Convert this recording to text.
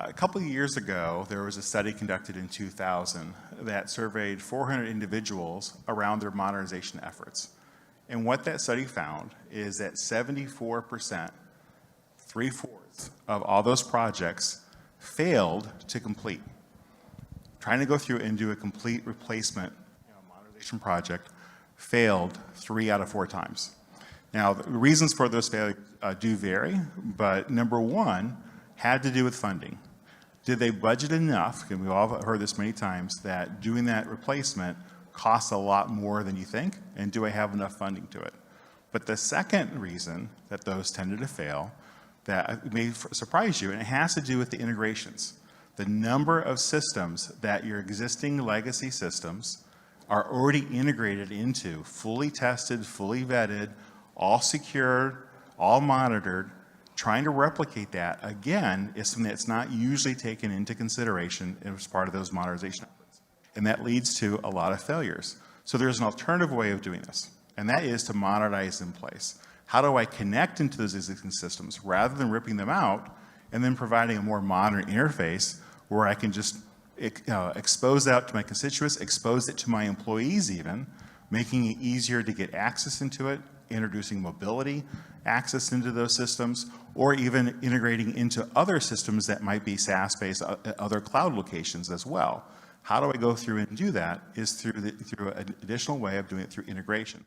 A couple of years ago, there was a study conducted in 2000 that surveyed 400 individuals around their modernization efforts. And what that study found is that 74%, three-fourths of all those projects failed to complete. Trying to go through and do a complete replacement modernization project failed 3 out of 4 times. Now, the reasons for those failures do vary, but number one had to do with funding. Did they budget enough? And we've all heard this many times, that doing that replacement costs a lot more than you think, and do I have enough funding to it? But the second reason that those tended to fail, that may surprise you, and it has to do with the integrations. The number of systems that your existing legacy systems are already integrated into, fully tested, fully vetted, all secured, all monitored. Trying to replicate that, again, is something that's not usually taken into consideration as part of those modernization efforts. And that leads to a lot of failures. So there's an alternative way of doing this, and that is to modernize in place. How do I connect into those existing systems rather than ripping them out and then providing a more modern interface where I can just expose that to my constituents, expose it to my employees even, making it easier to get access into it, introducing mobility access into those systems, or even integrating into other systems that might be SaaS-based, other cloud locations as well. How do I go through and do that is through an additional way of doing it through integration.